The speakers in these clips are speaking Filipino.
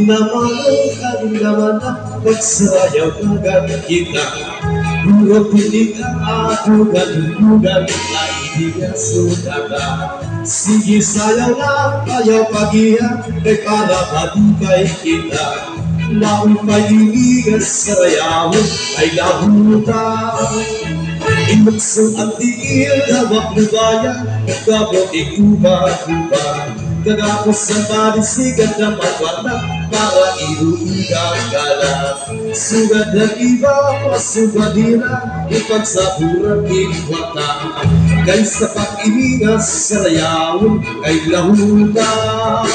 naman na pagsayaw agad kita. Puro pinig ang adugan-dugan ay di ka sudata. Sige sayaw na ayaw pagiya kay para matupay kita. Naupay inigas sa rayawin ay lahutan. Inuksong ang tiil, hawak na bayan, kabot ikuba-kuba. Kagapos ang panisigan na magwata, para iruigang gala. Sugad ng iba, pasugadira, ipagsaburan iwata. Kay sa pag-inigas sa rayawin ay lahutan.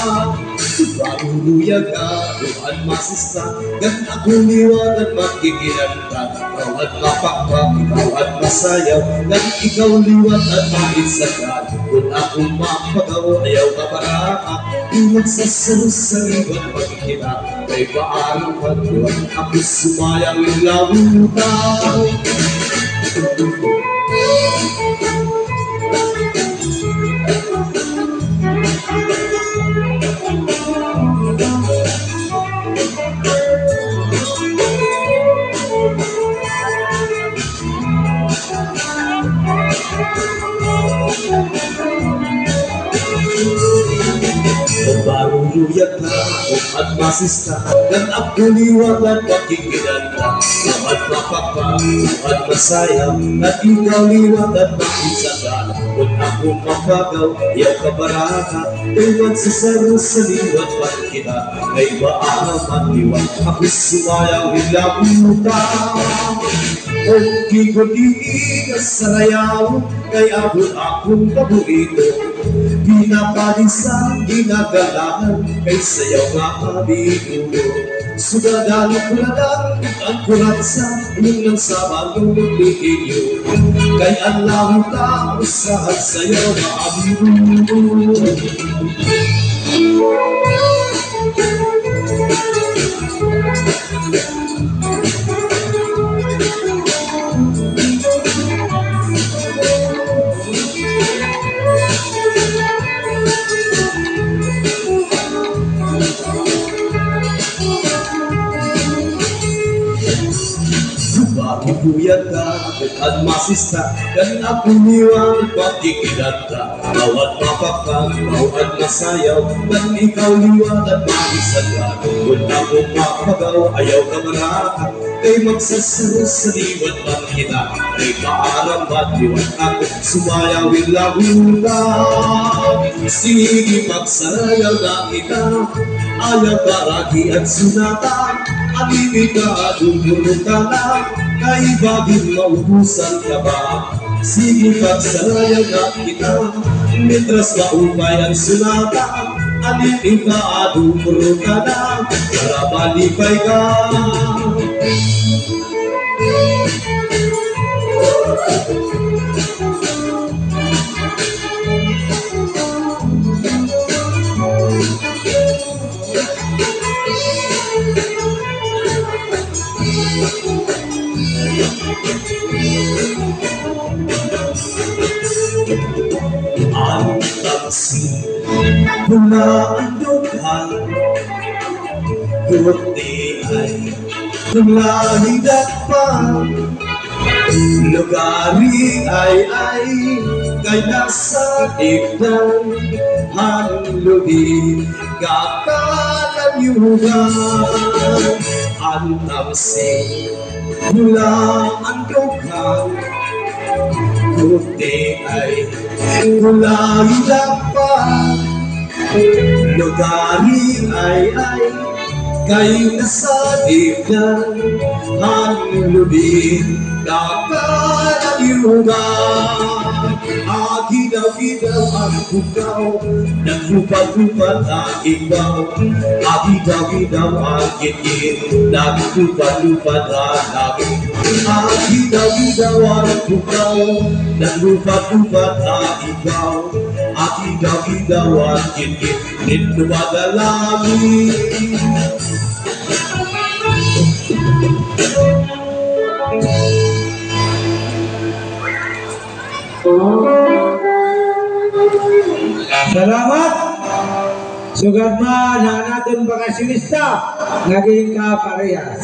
Baruluyag at masista, gan akong liwanag magkikilanta. Bawat mapakpak, bawat masayaw, gan ikaw liwat at makisagal. Kung akong mapagaw, ayaw ka paraka, iwag sa sarusaliwan magkikita. Kay paarang pagdiwan, ako sumayang ilawutaw. Baruluyag na at masista, gan ako liwanag magkikilala. Bawat mapakpak at masayaw, at ikaw liwat at makisagal. Kung ako mapagaw, ayaw ka baraka, iwan sa sarusaliwan pagkita. Ay maaraw matiwan, ako sumayaw ilabutan. O kikot-iigas sa rayaw, kay abot akong paborito. Pinapalisang ginagalaan, kay sayaw nga kabigulo. Sugadalo-kuladang ang kuratsa, inyong lang sa malulog lihinyo. Kay ang langit na usahan sayaw na abigulo. Baruluyag ka at masista, gan akong liwanag pagkikilala. Bawat mapakpak, bawat masayaw, gan ikaw liwanag makisagal. Kung akong mapagaw, ayaw ka maraka, kay magsasaro sa liwan man kita. Kay paarang matiwan ako, sumayawin lahutan. Sige pagsayaw na kita, ayaw karagi at sunatan. Alibig ka, dumulong ka na, kay baging maubusan ka ba? Sige pagsayaw na kita, mitras maupay ang sunata. Alibig ka, dumulong ka na, para malipay ka. Ang taksi mula ang dukhan, kundi ay nanglahidat pa. Lugari ay kay nasa iknan, hanlubi kakalayugan. Ang taksi mula ang dukhan, kundi ay kulay dapat. Lugari ay kay nasa iknan, hanlubi kakalayugan. Agidaw-gidaw ang bukaw, naglupat-lupat ang ibaw. Agidaw-gidaw ang gitgit, naglupat-lupat ang langit. Agidaw-gidaw ang bukaw, naglupat-lupat ang ibaw. Agidaw-gidaw ang gitgit, naglupat ang langit. Salamat. Sugad man na natin bakasyonista naging kaparehas.